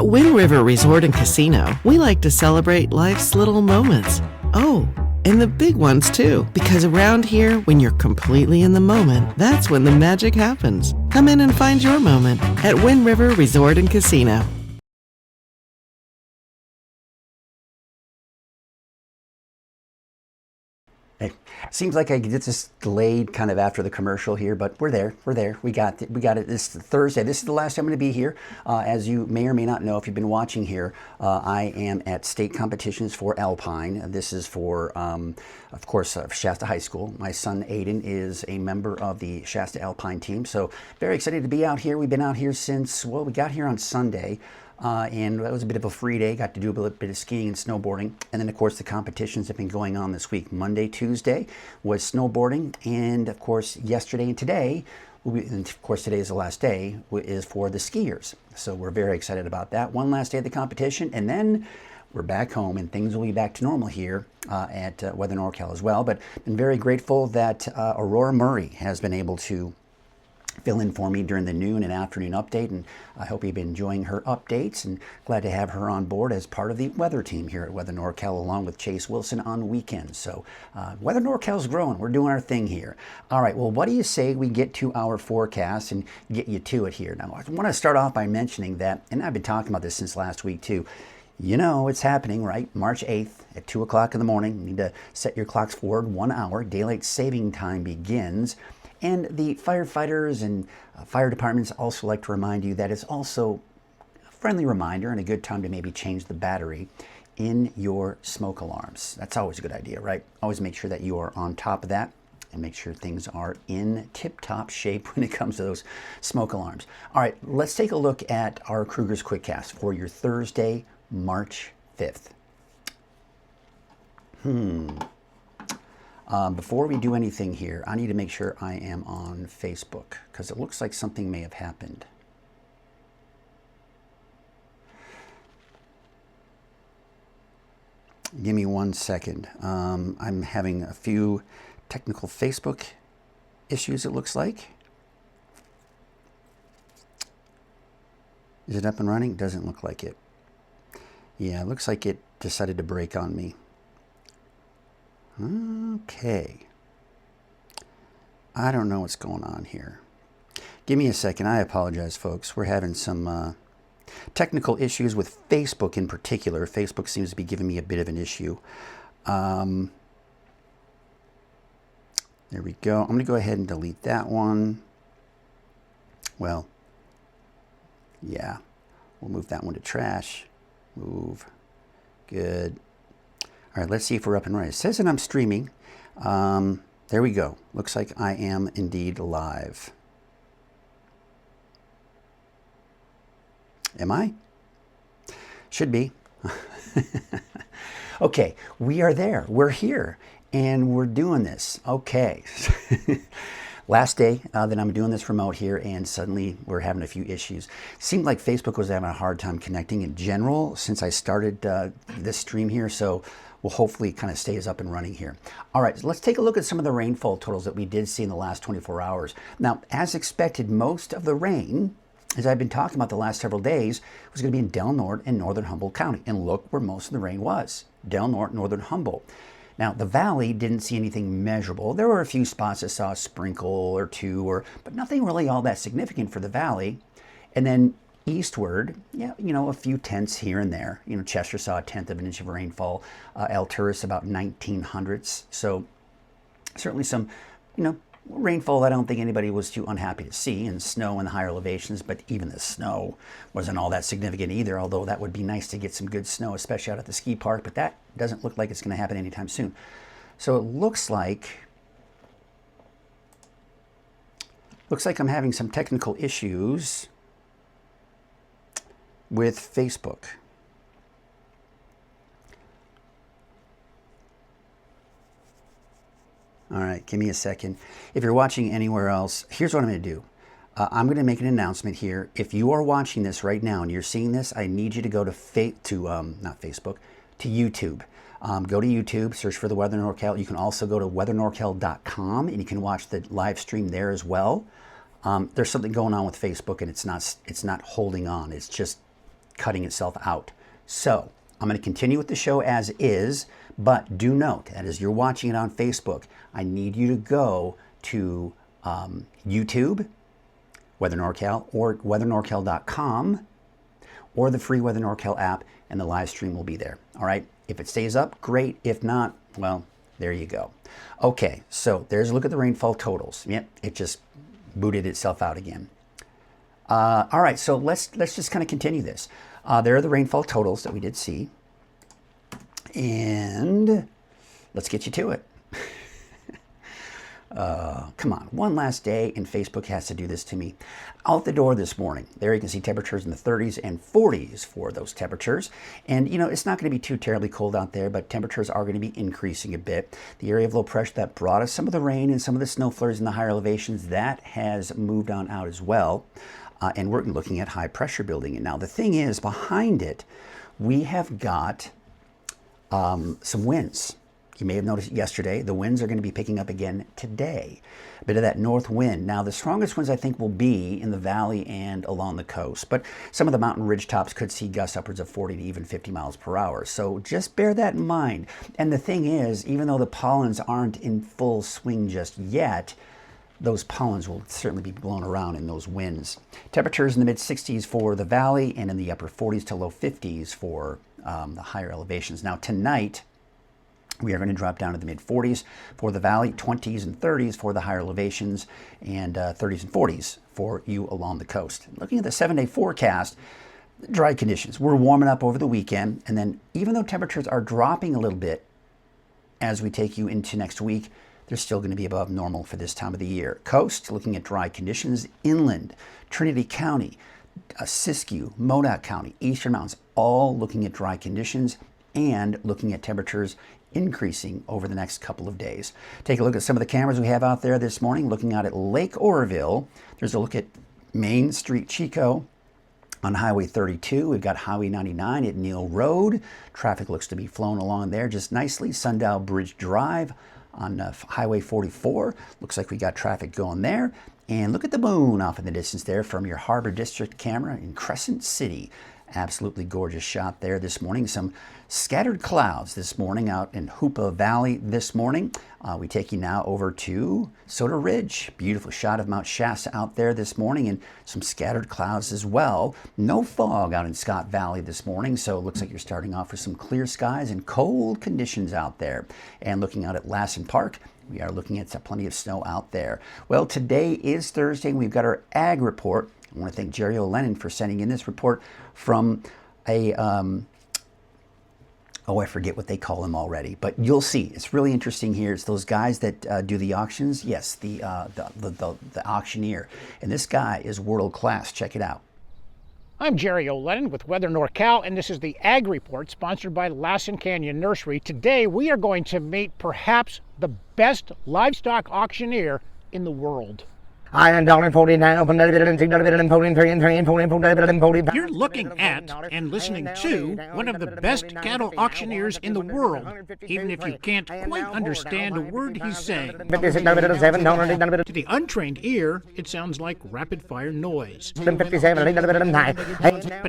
At Wind River Resort and Casino, we like to celebrate life's little moments. Oh, and the big ones too. Because around here, when you're completely in the moment, that's when the magic happens. Come in and find your moment at Wind River Resort and Casino. Hey, seems like I get this delayed kind of after the commercial here, but we're there. We got it. This Thursday. This is the last time I'm going to be here. As you may or may not know, if you've been watching here, I am at state competitions for Alpine. This is for, of course, Shasta High School. My son Aiden is a member of the Shasta Alpine team, so very excited to be out here. We've been out here since, well, we got here on Sunday. And that was a bit of a free day. Got to do a bit of skiing and snowboarding. And then, of course, the competitions have been going on this week. Monday, Tuesday was snowboarding. And, of course, yesterday and today, and of course, today is the last day, is for the skiers. So we're very excited about that. One last day of the competition. And then we're back home, and things will be back to normal here at Weather NorCal as well. But been very grateful that Aurora Murray has been able to fill in for me during the noon and afternoon update, and I hope you've been enjoying her updates, and glad to have her on board as part of the weather team here at Weather NorCal, along with Chase Wilson on weekends. So Weather NorCal's growing. We're doing our thing here. All right, well, what do you say we get to our forecast and get you to it here? Now, I want to start off by mentioning that, and I've been talking about this since last week too, you know it's happening, right? March 8th at 2 o'clock in the morning. You need to set your clocks forward 1 hour. Daylight saving time begins. And the firefighters and fire departments also like to remind you that it's also a friendly reminder and a good time to maybe change the battery in your smoke alarms. That's always a good idea, right? Always make sure that you are on top of that and make sure things are in tip-top shape when it comes to those smoke alarms. All right, let's take a look at our Krueger's Quickcast for your Thursday, March 5th. Before we do anything here, I need to make sure I am on Facebook because it looks like something may have happened. Give me 1 second. I'm having a few technical Facebook issues, it looks like. Is it up and running? Doesn't look like it. Yeah, it looks like it decided to break on me. Okay. I don't know what's going on here. Give me a second. I apologize, folks. We're having some technical issues with Facebook in particular. Facebook seems to be giving me a bit of an issue. There we go. I'm going to go ahead and delete that one. Well, yeah. We'll move that one to trash. Move. Good. All right, let's see if we're up and running. It says that I'm streaming. There we go. Looks like I am indeed live. Am I? Should be. Okay, we are there. We're here, and we're doing this. Okay. Last day that I'm doing this remote here, and suddenly we're having a few issues. Seemed like Facebook was having a hard time connecting in general since I started this stream here, so we'll hopefully kind of stays up and running here. All right, so let's take a look at some of the rainfall totals that we did see in the last 24 hours. Now, as expected, most of the rain, as I've been talking about the last several days, was going to be in Del Norte and northern Humboldt County. And look where most of the rain was, Del Norte, northern Humboldt. Now, the valley didn't see anything measurable. There were a few spots that saw a sprinkle or two, but nothing really all that significant for the valley. And then eastward, yeah, you know, a few tenths here and there. You know, Chester saw a tenth of an inch of rainfall. Alturas about 1900ths. So certainly some, you know, rainfall I don't think anybody was too unhappy to see, and snow in the higher elevations, but even the snow wasn't all that significant either, although that would be nice to get some good snow, especially out at the ski park, but that doesn't look like it's going to happen anytime soon. So it looks like I'm having some technical issues with Facebook. All right, give me a second. If you're watching anywhere else, here's what I'm going to do. I'm going to make an announcement here. If you are watching this right now and you're seeing this, I need you to go to not Facebook, to YouTube. Go to YouTube, search for the Weather NorCal. You can also go to weathernorcal.com and you can watch the live stream there as well. There's something going on with Facebook and it's not holding on. It's just cutting itself out. So I'm going to continue with the show as is, but do note that as you're watching it on Facebook, I need you to go to YouTube, Weather NorCal, or weathernorcal.com, or the free Weather NorCal app, and the live stream will be there. All right. If it stays up, great. If not, well, there you go. Okay, so there's a look at the rainfall totals. Yep, it just booted itself out again. All right, so let's just kind of continue this. There are the rainfall totals that we did see, and let's get you to it. Come on, one last day, and Facebook has to do this to me. Out the door this morning, there you can see temperatures in the 30s and 40s for those temperatures. And, you know, it's not going to be too terribly cold out there, but temperatures are going to be increasing a bit. The area of low pressure that brought us some of the rain and some of the snow flurries in the higher elevations, that has moved on out as well. And we're looking at high pressure building. And now the thing is, behind it, we have got some winds. You may have noticed yesterday, the winds are going to be picking up again today. A bit of that north wind. Now, the strongest winds, I think, will be in the valley and along the coast. But some of the mountain ridge tops could see gusts upwards of 40 to even 50 miles per hour. So just bear that in mind. And the thing is, even though the pollens aren't in full swing just yet, those pollens will certainly be blown around in those winds. Temperatures in the mid-60s for the valley and in the upper 40s to low 50s for the higher elevations. Now, tonight, we are going to drop down to the mid-40s for the valley, 20s and 30s for the higher elevations, and 30s and 40s for you along the coast. Looking at the 7-day forecast, dry conditions. We're warming up over the weekend, and then even though temperatures are dropping a little bit as we take you into next week, they're still going to be above normal for this time of the year. Coast, looking at dry conditions. Inland, Trinity County, Siskiyou, Modoc County, Eastern Mountains, all looking at dry conditions and looking at temperatures increasing over the next couple of days. Take a look at some of the cameras we have out there this morning. Looking out at Lake Oroville, there's a look at Main Street, Chico. On Highway 32, we've got Highway 99 at Neal Road. Traffic looks to be flowing along there just nicely. Sundial Bridge Drive on Highway 44. Looks like we got traffic going there. And look at the moon off in the distance there from your Harbor District camera in Crescent City. Absolutely gorgeous shot there this morning. Some scattered clouds this morning out in Hoopa Valley this morning. We take you now over to Soda Ridge. Beautiful shot of Mount Shasta out there this morning, and some scattered clouds as well. No fog out in Scott Valley this morning, so it looks like you're starting off with some clear skies and cold conditions out there. And looking out at Lassen Park, we are looking at plenty of snow out there. Well, today is Thursday, and we've got our ag report. I want to thank Jerry O'Lennon for sending in this report from a, I forget what they call them already, but you'll see. It's really interesting here. It's those guys that do the auctions. Yes, the auctioneer. And this guy is world class. Check it out. I'm Jerry O'Lennon with Weather NorCal, and this is the Ag Report sponsored by Lassen Canyon Nursery. Today we are going to meet perhaps the best livestock auctioneer in the world. You're looking at and listening to one of the best cattle auctioneers in the world, even if you can't quite understand a word he's saying. To the untrained ear, it sounds like rapid-fire noise. But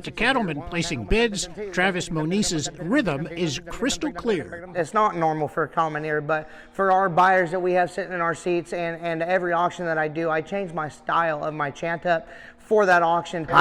to cattlemen placing bids, Travis Moniz's rhythm is crystal clear. It's not normal for a common ear, but for our buyers that we have sitting in our seats and every auction that I do, I change my style of my chant up for that auction. Speed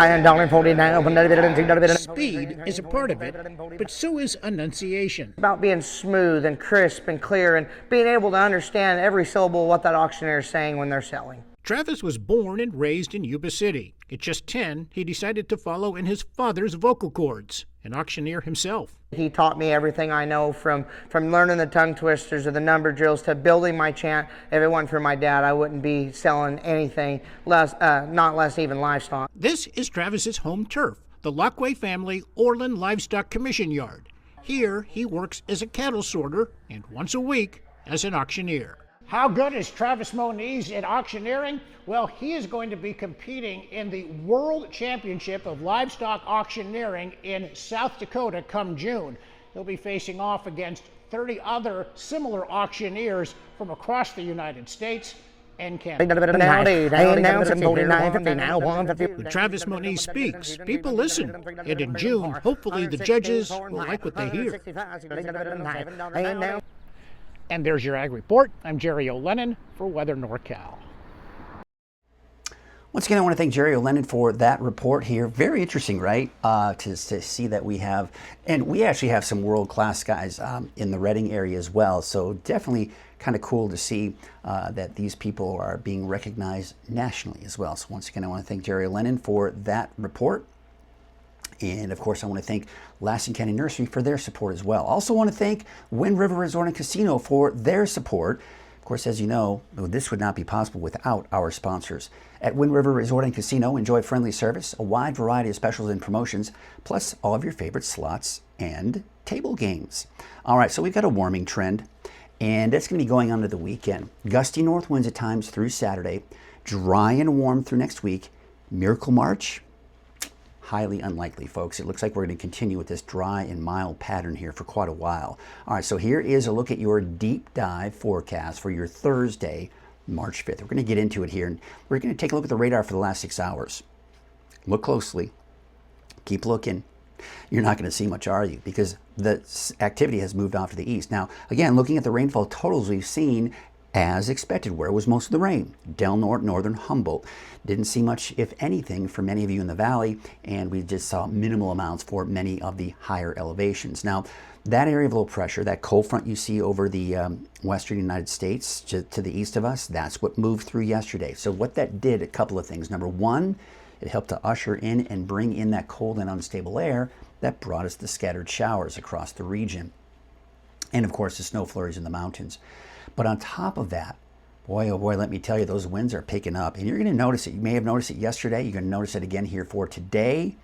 is a part of it, but so is enunciation. About being smooth and crisp and clear and being able to understand every syllable of what that auctioneer is saying when they're selling. Travis was born and raised in Yuba City. At just 10, he decided to follow in his father's vocal cords, an auctioneer himself. He taught me everything I know from learning the tongue twisters or the number drills to building my chant. If it wasn't for my dad, I wouldn't be selling anything, not less even livestock. This is Travis's home turf, the Lockway family Orland Livestock Commission Yard. Here, he works as a cattle sorter and once a week as an auctioneer. How good is Travis Moniz at auctioneering? Well, he is going to be competing in the World Championship of Livestock Auctioneering in South Dakota come June. He'll be facing off against 30 other similar auctioneers from across the United States. and Canada. When Travis Moniz speaks, people listen. And in June, hopefully the judges will like what they hear. And there's your Ag Report. I'm Jerry O'Lennon for Weather NorCal. Once again, I want to thank Jerry O'Lennon for that report here. Very interesting, right? To see that we have, and we actually have some world-class guys in the Reading area as well. So definitely kind of cool to see that these people are being recognized nationally as well. So once again, I want to thank Jerry O'Lennon for that report. And of course, I want to thank Lasting County Nursery for their support as well. Also want to thank Wind River Resort and Casino for their support. Of course, as you know, this would not be possible without our sponsors. At Wind River Resort and Casino, enjoy friendly service, a wide variety of specials and promotions, plus all of your favorite slots and table games. All right, so we've got a warming trend, and that's going to be going on to the weekend. Gusty north winds at times through Saturday, dry and warm through next week. Miracle March, highly unlikely, folks. It looks like we're going to continue with this dry and mild pattern here for quite a while. All right, so here is a look at your deep dive forecast for your Thursday, March 5th. We're going to get into it here, and we're going to take a look at the radar for the last 6 hours. Look closely. Keep looking. You're not going to see much, are you? Because the activity has moved off to the east. Now, again, looking at the rainfall totals we've seen, as expected, where was most of the rain? Del Norte, northern Humboldt. Didn't see much, if anything, for many of you in the valley, and we just saw minimal amounts for many of the higher elevations. Now, that area of low pressure, that cold front you see over the western United States to the east of us, that's what moved through yesterday. So what that did, a couple of things. Number one, it helped to usher in and bring in that cold and unstable air that brought us the scattered showers across the region. And of course, the snow flurries in the mountains. But on top of that, boy, oh boy, let me tell you, those winds are picking up. And you're going to notice it. You may have noticed it yesterday. You're going to notice it again here for today,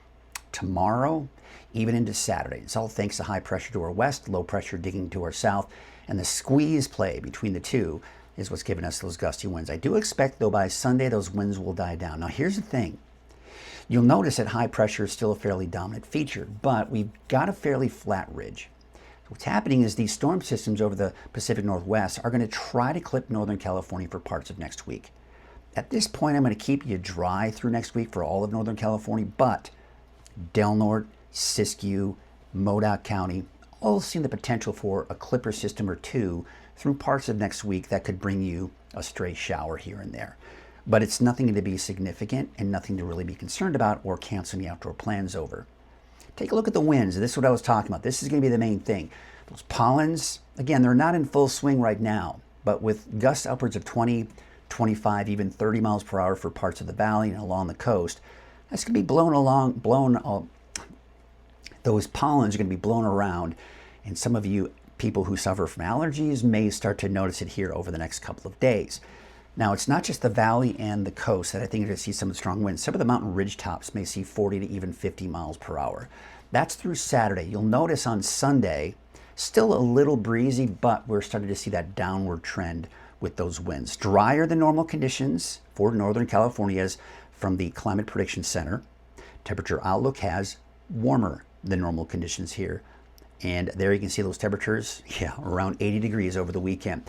tomorrow, even into Saturday. It's all thanks to high pressure to our west, low pressure digging to our south. And the squeeze play between the two is what's giving us those gusty winds. I do expect, though, by Sunday, those winds will die down. Now, here's the thing. You'll notice that high pressure is still a fairly dominant feature, but we've got a fairly flat ridge. What's happening is these storm systems over the Pacific Northwest are going to try to clip Northern California for parts of next week. At this point, I'm going to keep you dry through next week for all of Northern California, but Del Norte, Siskiyou, Modoc County, all seeing the potential for a clipper system or two through parts of next week that could bring you a stray shower here and there. But it's nothing to be significant and nothing to really be concerned about or cancel any outdoor plans over. Take a look at the winds. This is what I was talking about. This is going to be the main thing. Those pollens, again, they're not in full swing right now, but with gusts upwards of 20, 25, even 30 miles per hour for parts of the valley and along the coast, that's going to be those pollens are going to be blown around, and some of you people who suffer from allergies may start to notice it here over the next couple of days. Now, it's not just the valley and the coast that I think you're going to see some of the strong winds. Some of the mountain ridge tops may see 40 to even 50 miles per hour. That's through Saturday. You'll notice on Sunday, still a little breezy, but we're starting to see that downward trend with those winds. Drier than normal conditions for Northern California as from the Climate Prediction Center. Temperature outlook has warmer than normal conditions here. And there you can see those temperatures, around 80 degrees over the weekend.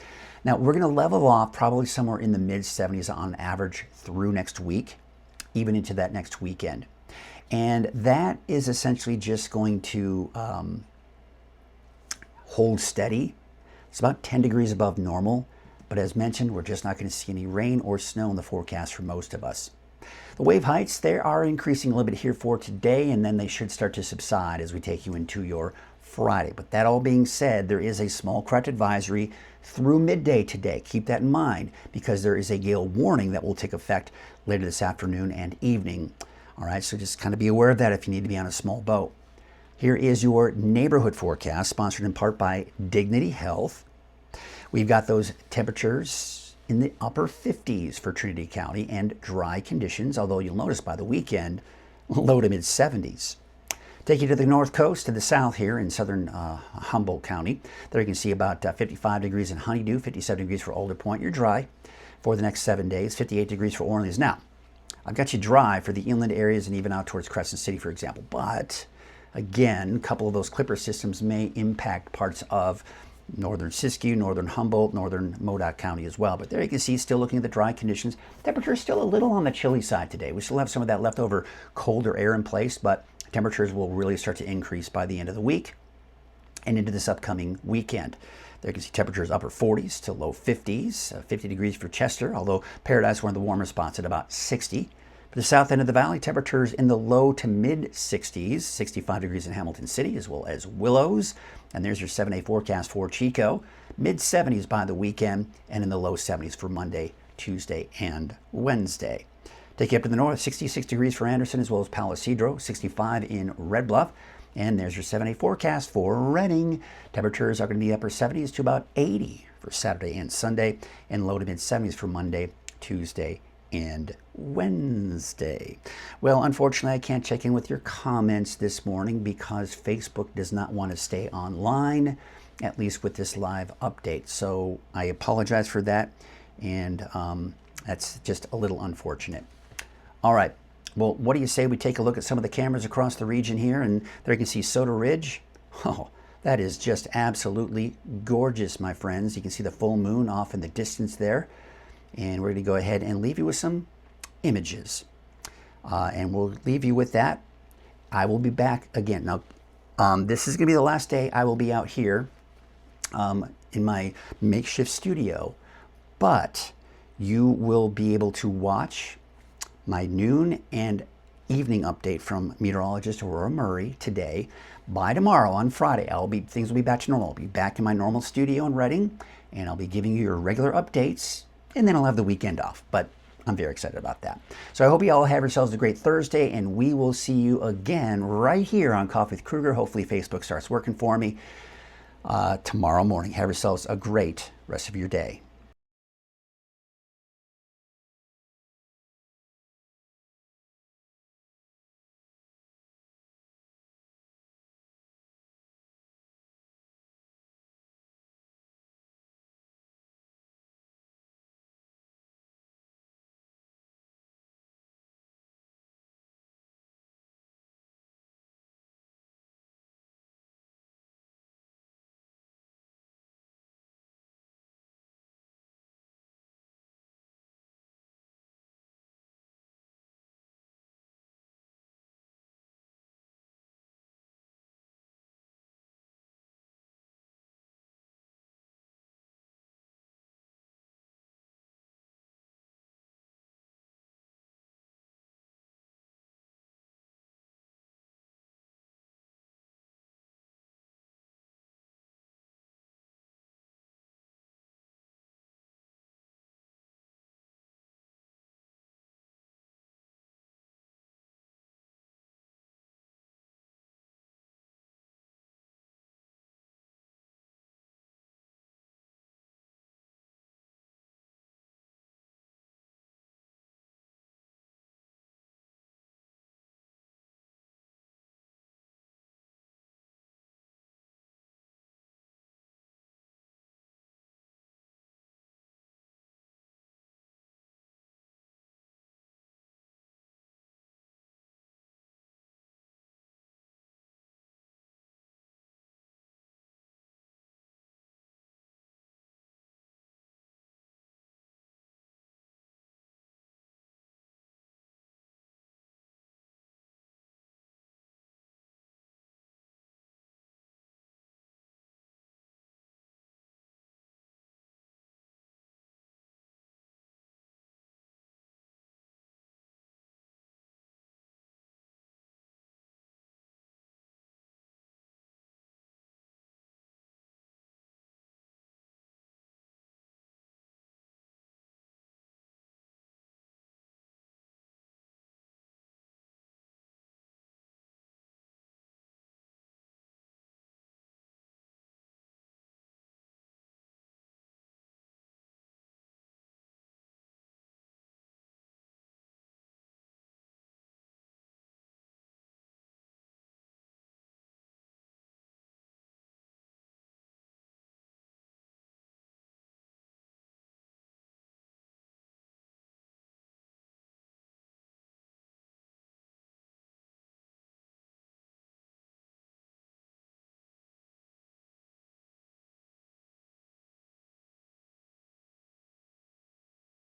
Now, we're going to level off probably somewhere in the mid-70s on average through next week, even into that next weekend. And that is essentially just going to hold steady. It's about 10 degrees above normal, but as mentioned, we're just not going to see any rain or snow in the forecast for most of us. The wave heights, they are increasing a little bit here for today, and then they should start to subside as we take you into your Friday. But that all being said, there is a small craft advisory through midday today. Keep that in mind because there is a gale warning that will take effect later this afternoon and evening. All right, so just kind of be aware of that if you need to be on a small boat. Here is your neighborhood forecast, sponsored in part by Dignity Health. We've got those temperatures in the upper 50s for Trinity County and dry conditions, although you'll notice by the weekend, low to mid 70s. Take you to the north coast, to the south here in southern Humboldt County. There you can see about 55 degrees in Honeydew, 57 degrees for Alder Point. You're dry for the next 7 days, 58 degrees for Orleans. Now, I've got you dry for the inland areas and even out towards Crescent City, for example. But again, a couple of those clipper systems may impact parts of northern Siskiyou, northern Humboldt, northern Modoc County as well. But there you can see, still looking at the dry conditions. Temperature is still a little on the chilly side today. We still have some of that leftover colder air in place, but temperatures will really start to increase by the end of the week and into this upcoming weekend. There you can see temperatures upper 40s to low 50s, 50 degrees for Chester, although Paradise, one of the warmer spots, at about 60. For the south end of the valley, temperatures in the low to mid 60s, 65 degrees in Hamilton City, as well as Willows. And there's your 7-day forecast for Chico. Mid 70s by the weekend, and in the low 70s for Monday, Tuesday, and Wednesday. Take you up to the north, 66 degrees for Anderson, as well as Palo Cedro, 65 in Red Bluff. And there's your 7-day forecast for Redding. Temperatures are going to be upper 70s to about 80 for Saturday and Sunday, and low to mid 70s for Monday, Tuesday, and Wednesday. Well, unfortunately, I can't check in with your comments this morning because Facebook does not want to stay online, at least with this live update. So I apologize for that, and that's just a little unfortunate. All right. Well, what do you say we take a look at some of the cameras across the region here? And there you can see Soda Ridge. Oh, that is just absolutely gorgeous, my friends. You can see the full moon off in the distance there. And we're going to go ahead and leave you with some images. And we'll leave you with that. I will be back again. Now, this is going to be the last day I will be out here in my makeshift studio. But you will be able to watch my noon and evening update from meteorologist Aurora Murray today. By tomorrow, on Friday, things will be back to normal. I'll be back in my normal studio in Redding, and I'll be giving you your regular updates, and then I'll have the weekend off. But I'm very excited about that. So I hope you all have yourselves a great Thursday, and we will see you again right here on Coffee with Krueger. Hopefully Facebook starts working for me tomorrow morning. Have yourselves a great rest of your day.